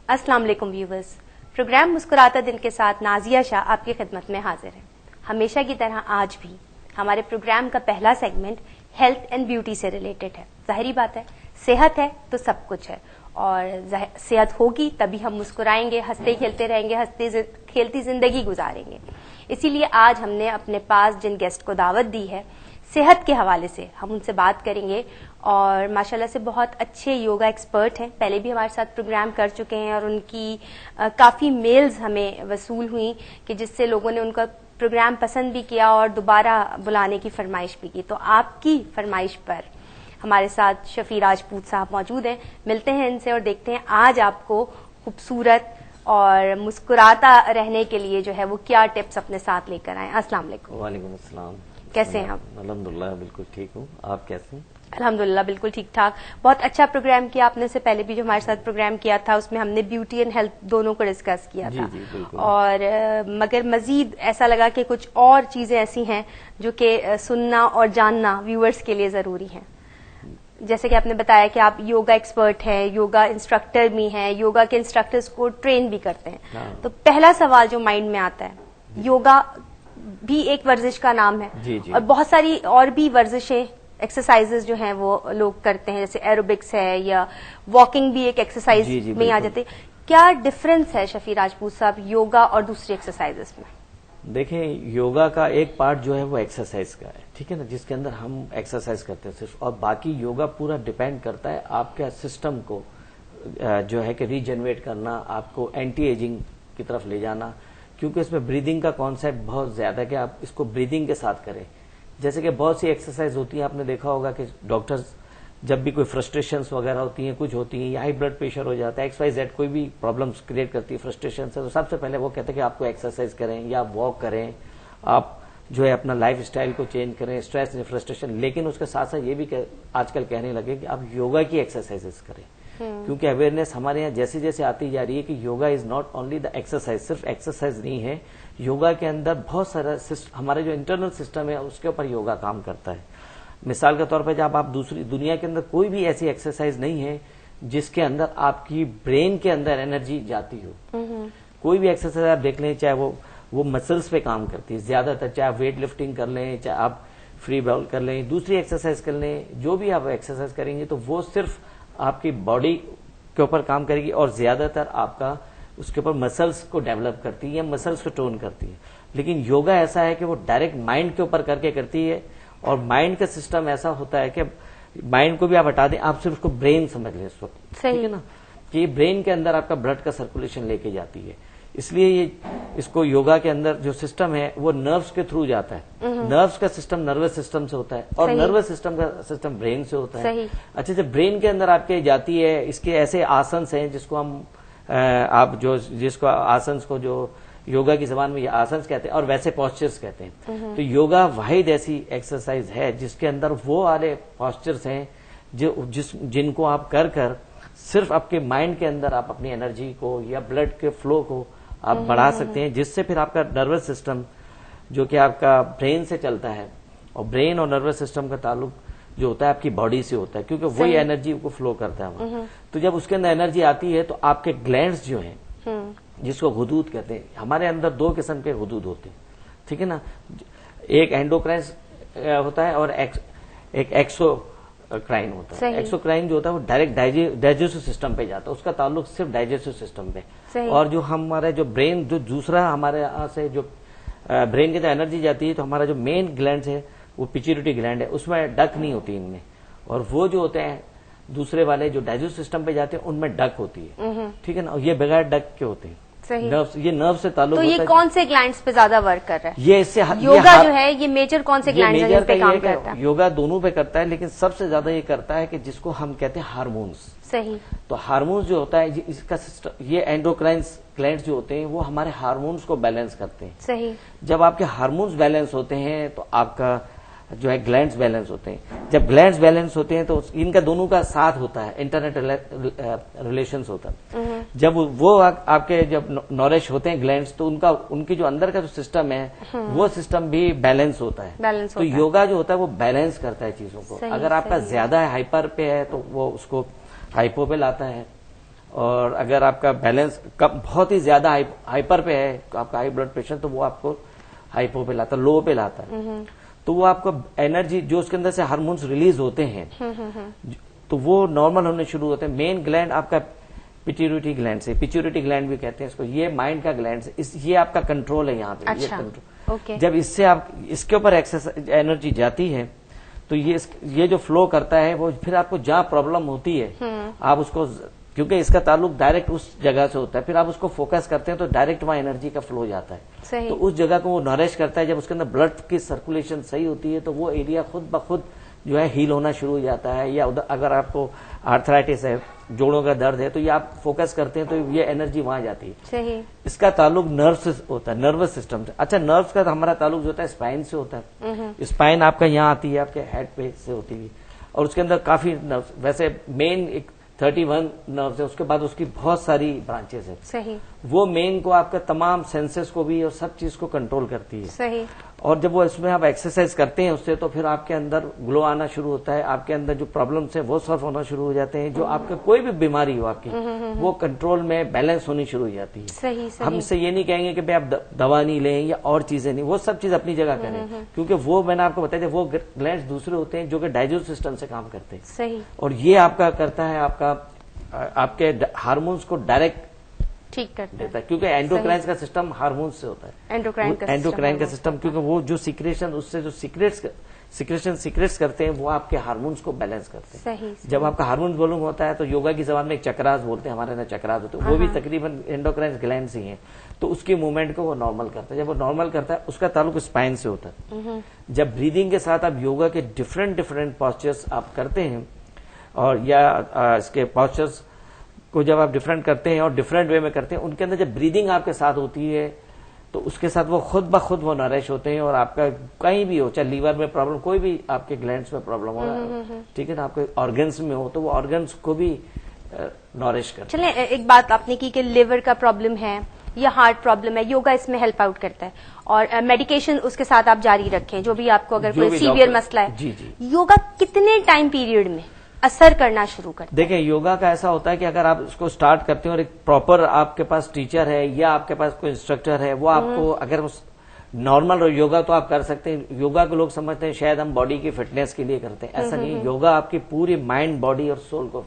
السلام علیکم viewers, programme مسکراتا دل کے ساتھ نازیہ شاہ آپ کی خدمت میں حاضر ہے۔ ہمیشہ کی طرح آج بھی ہمارے پروگرام کا پہلا سیگمنٹ ہیلتھ اینڈ بیوٹی سے ریلیٹڈ ہے۔ ظاہری بات ہے، صحت ہے تو سب کچھ ہے، اور صحت ہوگی تبھی ہم مسکرائیں گے، ہنستے کھیلتے رہیں گے، ہنستے کھیلتی زندگی گزاریں گے۔ اسی لیے آج ہم نے اپنے پاس جن گیسٹ کو دعوت دی ہے، صحت کے حوالے سے ہم ان سے بات کریں گے، اور ماشاءاللہ سے بہت اچھے یوگا ایکسپرٹ ہیں، پہلے بھی ہمارے ساتھ پروگرام کر چکے ہیں، اور ان کی کافی میلز ہمیں وصول ہوئیں کہ جس سے لوگوں نے ان کا پروگرام پسند بھی کیا اور دوبارہ بلانے کی فرمائش بھی کی۔ تو آپ کی فرمائش پر ہمارے ساتھ شفیع راجپوت صاحب موجود ہیں، ملتے ہیں ان سے اور دیکھتے ہیں آج آپ کو خوبصورت اور مسکراتا رہنے کے لیے جو ہے وہ کیا ٹپس اپنے ساتھ لے کر آئیں۔ السلام علیکم۔ وعلیکم السلام۔ کیسے ہیں آپ؟ الحمدللہ بالکل ٹھیک ہوں، آپ کیسے ہیں؟ الحمدللہ بالکل ٹھیک ٹھاک۔ بہت اچھا پروگرام کیا آپ نے، سے پہلے بھی جو ہمارے ساتھ پروگرام کیا تھا اس میں ہم نے بیوٹی اینڈ ہیلتھ دونوں کو ڈسکس کیا تھا، جی بالکل۔ اور مگر مزید ایسا لگا کہ کچھ اور چیزیں ایسی ہیں جو کہ سننا اور جاننا ویورز کے لیے ضروری ہیں۔ جیسے کہ آپ نے بتایا کہ آپ یوگا ایکسپرٹ ہیں، یوگا انسٹرکٹر بھی ہیں، یوگا کے انسٹرکٹرز کو ٹرین بھی کرتے ہیں، تو پہلا سوال جو مائنڈ میں آتا ہے، یوگا بھی ایک ورزش کا نام ہے، اور بہت ساری اور بھی ورزشیں ایکسرسائزز جو ہیں وہ لوگ کرتے ہیں، جیسے ایروبکس ہے یا واکنگ بھی ایک ایکسرسائز میں آ جاتے۔ کیا ڈفرنس ہے شفیع راجپوت صاحب یوگا اور دوسری ایکسرسائزز میں؟ دیکھیں، یوگا کا ایک پارٹ جو ہے وہ ایکسرسائز کا ہے، ٹھیک ہے نا، جس کے اندر ہم ایکسرسائز کرتے ہیں صرف، اور باقی یوگا پورا ڈیپینڈ کرتا ہے آپ کے سسٹم کو جو ہے کہ ریجنریٹ کرنا، آپ کو اینٹی ایجنگ کی طرف لے جانا، کیونکہ اس میں بریدنگ کا کانسیپٹ بہت زیادہ ہے کہ آپ اس کو بریدنگ کے ساتھ کریں۔ جیسے کہ بہت سی ایکسرسائز ہوتی ہیں، آپ نے دیکھا ہوگا کہ ڈاکٹرز جب بھی کوئی فرسٹریشنز وغیرہ ہوتی ہیں، کچھ ہوتی ہیں، یا ہائی بلڈ پریشر ہو جاتا ہے، ایکس وائی زیڈ کوئی بھی پرابلمس کریٹ کرتی ہے فرسٹریشن سے، تو سب سے پہلے وہ کہتے ہیں کہ آپ کو ایکسرسائز کریں یا واک کریں، آپ جو ہے اپنا لائف اسٹائل کو چینج کریں، اسٹریس فرسٹریشن، لیکن اس کے ساتھ ساتھ یہ بھی آج کل کہنے لگے کہ آپ یوگا کی ایکسرسائز کریں، کیونکہ اویئرنیس ہمارے یہاں جیسے جیسے آتی جا رہی ہے کہ yoga is not only the exercise, صرف ایکسرسائز نہیں ہے، یوگا کے اندر بہت سارا ہمارے جو انٹرنل سسٹم ہے اس کے اوپر یوگا کام کرتا ہے۔ مثال کے طور پہ جب آپ دوسری دنیا کے اندر کوئی بھی ایسی ایکسرسائز نہیں ہے جس کے اندر آپ کی برین کے اندر انرجی جاتی ہو، کوئی بھی ایکسرسائز آپ دیکھ لیں، چاہے وہ مسلس پہ کام کرتی ہے زیادہ تر، چاہے آپ ویٹ لفٹنگ کر لیں، چاہے آپ فری بال کر لیں، دوسری ایکسرسائز کر لیں، جو بھی آپ ایکسرسائز کریں گے تو وہ صرف آپ کی باڈی کے اوپر کام کرے گی، اور زیادہ تر آپ کا اس کے اوپر مسلس کو ڈیولپ کرتی ہے یا مسلس کو ٹون کرتی ہے۔ لیکن یوگا ایسا ہے کہ وہ ڈائریکٹ مائنڈ کے اوپر کر کے کرتی ہے، اور مائنڈ کا سسٹم ایسا ہوتا ہے کہ مائنڈ کو بھی آپ ہٹا دیں، آپ صرف اس کو برین سمجھ لیں اس وقت، ٹھیک ہے نا، کہ یہ برین کے اندر آپ کا بلڈ کا سرکولیشن لے کے جاتی ہے۔ اس لیے اس کو یوگا کے اندر جو سسٹم ہے وہ نروس کے تھرو جاتا ہے، نروس کا سسٹم نروس سسٹم سے ہوتا ہے، اور نروس سسٹم کا سسٹم برین سے ہوتا ہے۔ اچھا، جب برین کے اندر آپ کے جاتی ہے، اس کے ایسے آسنس ہیں جس کو ہم آپ جس کو آسنس کو جو یوگا کی زبان میں یہ آسنس کہتے ہیں، اور ویسے پوسچرز کہتے ہیں۔ تو یوگا واحد ایسی ایکسرسائز ہے جس کے اندر وہ والے پوسچرز ہیں جن کو آپ کر صرف آپ کے مائنڈ کے اندر آپ اپنی انرجی کو یا بلڈ کے فلو کو آپ بڑھا سکتے ہیں، جس سے پھر آپ کا نروس سسٹم جو کہ آپ کا برین سے چلتا ہے، اور برین اور نروس سسٹم کا تعلق جو ہوتا ہے آپ کی باڈی سے ہوتا ہے، کیونکہ وہی انرجی کو فلو کرتا ہے وہاں۔ تو جب اس کے اندر انرجی آتی ہے تو آپ کے گلینڈز جو ہیں، جس کو غدود کہتے ہیں، ہمارے اندر دو قسم کے غدود ہوتے ہیں، ٹھیک ہے نا، ایک اینڈوکرائن ہوتا ہے اور ایک ایکسوکرائن ہوتا ہے۔ ایکسوکرائن جو ہوتا ہے وہ ڈائریکٹ ڈائجسٹو سسٹم پہ جاتا ہے، اس کا تعلق صرف ڈائجسٹو سسٹم پہ، اور جو ہمارے جو برین جو دوسرا ہمارے یہاں سے جو برین کے اندر انرجی جاتی ہے، تو ہمارا جو مین گلینڈ ہے وہ پیچیٹوٹی گلینڈ ہے، اس میں ڈک نہیں ہوتی ان میں، اور وہ جو ہوتے ہیں دوسرے والے جو ڈائجسٹو سسٹم پہ جاتے ہیں ان میں ڈک ہوتی ہے، ٹھیک ہے نا، اور یہ بغیر ڈک کے ہوتے ہیں، یہ نرو سے تعلق ہوتا ہے۔ تو یہ کون سے گلینڈز پہ زیادہ ورک کر رہا ہے؟ یہ اس سے یوگا جو ہے یہ میجر کون سے گلینڈز ہیں جن پہ کام کرتا ہے؟ یوگا دونوں پہ کرتا ہے، لیکن سب سے زیادہ یہ کرتا ہے کہ جس کو ہم کہتے ہیں ہارمونس۔ صحیح۔ تو ہارمونس جو ہوتا ہے اس کا سسٹم، یہ اینڈوکرائنس گلینڈز جو ہوتے ہیں وہ ہمارے ہارمونس کو بیلنس کرتے ہیں۔ صحیح۔ جب آپ کے ہارمونس بیلنس ہوتے ہیں تو آپ کا جو ہے گلینڈز بیلنس ہوتے ہیں، جب گلینڈز بیلنس ہوتے ہیں تو ان کا دونوں کا ساتھ ہوتا ہے، انٹرنیٹ ریلیشنز ہوتا ہے۔ جب وہ آپ کے جب نورش ہوتے ہیں گلینڈز، تو ان کی جو اندر کا جو سسٹم ہے وہ سسٹم بھی بیلنس ہوتا ہے۔ تو یوگا جو ہوتا ہے وہ بیلنس کرتا ہے چیزوں کو۔ اگر آپ کا زیادہ ہائپر پہ ہے تو وہ اس کو ہائپو پہ لاتا ہے، اور اگر آپ کا بیلنس بہت ہی زیادہ ہائپر پہ ہے، آپ کا ہائی بلڈ پریشر، تو وہ آپ کو ہائپو پہ لاتا ہے، لو پہ لاتا ہے. تو وہ آپ کو انرجی جو اس کے اندر سے ہارمونس ریلیز ہوتے ہیں تو وہ نارمل ہونے شروع ہوتے ہیں. مین گلینڈ آپ کا پیٹیوٹری گلینڈ سے، پیٹیوٹری گلینڈ بھی کہتے ہیں اس کو، یہ مائنڈ کا گلینڈ سے، یہ آپ کا کنٹرول ہے یہاں پہ. یہ کنٹرول جب اس سے آپ اس کے اوپر انرجی جاتی ہے تو یہ جو فلو کرتا ہے وہ پھر آپ کو جہاں پرابلم ہوتی ہے آپ اس کو، کیونکہ اس کا تعلق ڈائریکٹ اس جگہ سے ہوتا ہے، پھر آپ اس کو فوکس کرتے ہیں تو ڈائریکٹ وہاں انرجی کا فلو جاتا ہے. تو اس جگہ کو وہ نرش کرتا ہے. جب اس کے اندر بلڈ کی سرکولیشن صحیح ہوتی ہے تو وہ ایریا خود بخود جو ہے ہیل ہونا شروع ہو جاتا ہے. یا اگر آپ کو آرتھرائٹس ہے، جوڑوں کا درد ہے، تو یہ آپ فوکس کرتے ہیں تو یہ انرجی وہاں جاتی ہے. اس کا تعلق نرو سے ہوتا ہے، نروس سسٹم سے. اچھا، نروس کا ہمارا تعلق جو ہوتا ہے اسپائن سے ہوتا ہے. اسپائن آپ کا یہاں آتی ہے، آپ کے ہیڈ پہ سے ہوتی ہے، اور اس کے اندر کافی نروس، ویسے مین 31 نروس ہے، اس کے بعد اس کی بہت ساری برانچز ہیں. صحیح. وہ مین کو آپ کا تمام سینسز کو بھی اور سب چیز کو کنٹرول کرتی ہے. صحیح. اور جب وہ اس میں آپ ایکسرسائز کرتے ہیں اس سے، تو پھر آپ کے اندر گلو آنا شروع ہوتا ہے. آپ کے اندر جو پرابلمس ہیں وہ سالو ہونا شروع ہو جاتے ہیں. جو آپ کا کوئی بھی بیماری ہو آپ کی، وہ کنٹرول میں بیلنس ہونی شروع ہو جاتی ہے. صحیح. ہم اس سے یہ نہیں کہیں گے کہ بھائی آپ دوا نہیں لیں یا اور چیزیں نہیں، وہ سب چیز اپنی جگہ کریں، کیونکہ وہ میں نے آپ کو بتایا تھا وہ گلینڈز دوسرے ہوتے ہیں جو کہ ڈائجسٹ سسٹم سے کام کرتے ہیں. صحیح. اور یہ آپ کا کرتا ہے آپ کے ہارمونس کو ڈائریکٹ ٹھیک کرتا دیتا ہے، کیونکہ اینڈوکرائن کا سسٹم ہارمون سے ہوتا ہے. اینڈوکرائن کا سسٹم، کیونکہ وہ جو سیکریشن اس سے جو سیکریٹس کرتے ہیں وہ آپ کے ہارمونس کو بیلنس کرتے ہیں. جب آپ کا ہارمون بولوم ہوتا ہے تو یوگا کی زبان میں ایک چکراز بولتے ہیں، ہمارے یہاں چکراز ہوتے ہیں، وہ بھی تقریباً اینڈوکرائن گلینڈز ہی ہیں. تو اس کی موومنٹ کو وہ نارمل کرتا ہے. جب وہ نارمل کرتا ہے اس کا تعلق اسپائن سے ہوتا ہے. جب بریدنگ کے ساتھ آپ یوگا کے ڈفرینٹ پاسچرز آپ کرتے ہیں، اور یا اس کے پاسچرز کو جب آپ ڈفرینٹ کرتے ہیں اور ڈفرینٹ وے میں کرتے ہیں، ان کے اندر جب بریدنگ آپ کے ساتھ ہوتی ہے تو اس کے ساتھ وہ خود بخود وہ نرش ہوتے ہیں. اور آپ کا کہیں بھی ہو، چاہے لیور میں پرابلم، کوئی بھی آپ کے گلینڈز میں پرابلم ہو رہا ہے، ٹھیک ہے نا، آپ کے آرگنس میں ہو تو وہ آرگنس کو بھی نرش کرتے ہیں. چلیں، ایک بات آپ نے کی کہ لیور کا پرابلم ہے یا ہارٹ پرابلم ہے، یوگا اس میں ہیلپ آؤٹ کرتا ہے، اور میڈیکیشن اس کے ساتھ آپ جاری رکھیں جو بھی آپ کو اگر کوئی سیویئر مسئلہ ہے. جی. یوگا کتنے ٹائم پیریڈ میں اثر کرنا شروع کرتا ہے؟ دیکھیں، یوگا کا ایسا ہوتا ہے کہ اگر آپ اس کو سٹارٹ کرتے ہیں اور ایک پراپر آپ کے پاس ٹیچر ہے یا آپ کے پاس کوئی انسٹرکٹر ہے، وہ آپ کو اگر نارمل یوگا تو آپ کر سکتے ہیں. یوگا کو لوگ سمجھتے ہیں شاید ہم باڈی کی فٹنس کے لیے کرتے ہیں، ایسا نہیں. یوگا آپ کی پوری مائنڈ، باڈی اور سول کو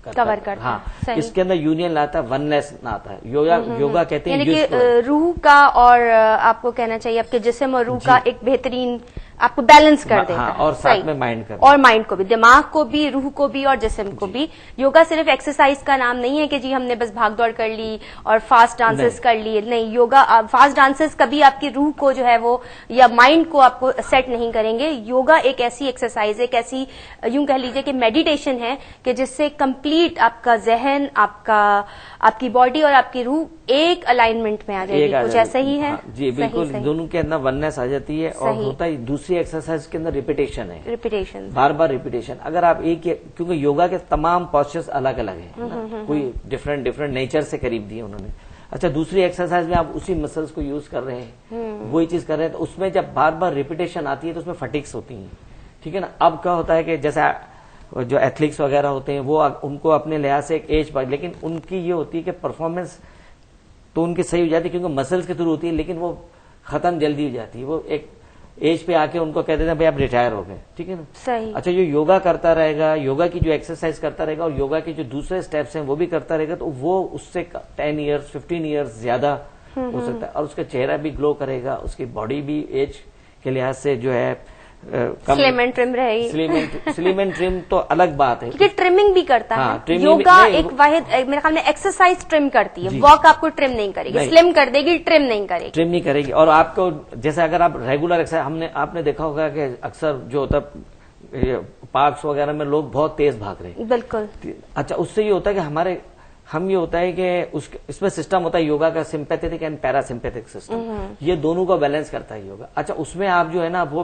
کور کرتا ہے. ہاں، اس کے اندر یونین لاتا ہے، وننس آتا ہے. یوگا کہتے ہیں یعنی کہ روح کا اور آپ کو کہنا چاہیے آپ کے جسم اور روح کا ایک بہترین آپ کو بیلنس کر دیتا ہے. اور ساتھ میں مائنڈ کا، اور مائنڈ کو بھی، دماغ کو بھی، روح کو بھی اور جسم کو بھی. یوگا صرف ایکسرسائز کا نام نہیں ہے کہ جی ہم نے بس بھاگ دوڑ کر لی اور فاسٹ ڈانسز کر لیے. نہیں، یوگا فاسٹ ڈانسز کبھی آپ کی روح کو جو ہے وہ یا مائنڈ کو آپ کو سیٹ نہیں کریں گے. یوگا ایک ایسی ایکسرسائز، ایک ایسی یوں کہہ لیجیے کہ میڈیٹیشن ہے کہ جس سے کمپلیٹ آپ کا ذہن، آپ کی باڈی اور آپ کی روح ایک الائنمنٹ میں آ جائے گی. کچھ ایسا ہی ہے. جی بالکل، دونوں کے اندر وننس آ جاتی ہے. اور ہوتا ہے دوسری ایکسرسائز کے اندر ریپیٹیشن ہے، بار بار ریپیٹیشن. اگر آپ کیونکہ یوگا کے تمام پاسچرز الگ الگ ہیں، کوئی ڈفرینٹ نیچر سے قریب دیے انہوں نے. اچھا، دوسری ایکسرسائز میں آپ اسی مسلس کو یوز کر رہے ہیں، وہی چیز کر رہے ہیں، تو اس میں جب بار بار ریپیٹیشن آتی ہے تو اس میں فٹکس ہوتی ہیں، ٹھیک ہے نا. اب کیا ہوتا ہے کہ جیسا جو ایتھلیٹس وغیرہ ہوتے ہیں وہ ان کو اپنے لحاظ سے ایک ایج پر، لیکن ان کی یہ ہوتی ہے کہ پرفارمنس تو ان کی صحیح ہو جاتی ہے کیونکہ مسلس کے تھرو ہوتی ہے، لیکن وہ ختم جلدی ہو جاتی ہے. وہ ایک ایج پہ آ کے ان کو کہہ دیتے ہیں بھائی آپ ریٹائر ہو گئے، ٹھیک ہے نا. صحیح. اچھا، جو یوگا کرتا رہے گا، یوگا کی جو ایکسرسائز کرتا رہے گا اور یوگا کے جو دوسرے اسٹیپس ہیں وہ بھی کرتا رہے گا، تو وہ اس سے 10 ایئرس 15 ایئرس زیادہ ہو سکتا ہے. اور اس کا چہرہ بھی گلو کرے گا، اس کی باڈی بھی ایج کے لحاظ سے جو ہے سلیم اینڈ ٹرم رہے گی. سلیم اینڈ ٹرم تو الگ بات ہے، کیونکہ ٹرمنگ بھی کرتا ہے یوگا. ایک واحد میرے خیال میں ایکسرسائز ٹرم کرتی ہے، واک آپ کو ٹرم نہیں کرے گی، سلم کر دے گی، ٹرم نہیں کرے گی. اور آپ کو جیسے اگر آپ ریگولر ایکسرسائز، آپ نے دیکھا ہوگا کہ اکثر جو ہوتا پارکس وغیرہ میں لوگ بہت تیز بھاگ رہے ہیں. بالکل. اچھا، اس سے یہ ہوتا ہے کہ ہم یہ ہوتا ہے کہ اس میں سسٹم ہوتا ہے یوگا کا سمپیتھک اینڈ پیرا سمپیتھک سسٹم، یہ دونوں کو بیلنس کرتا ہے یوگا. اچھا، اس میں آپ جو ہے نا وہ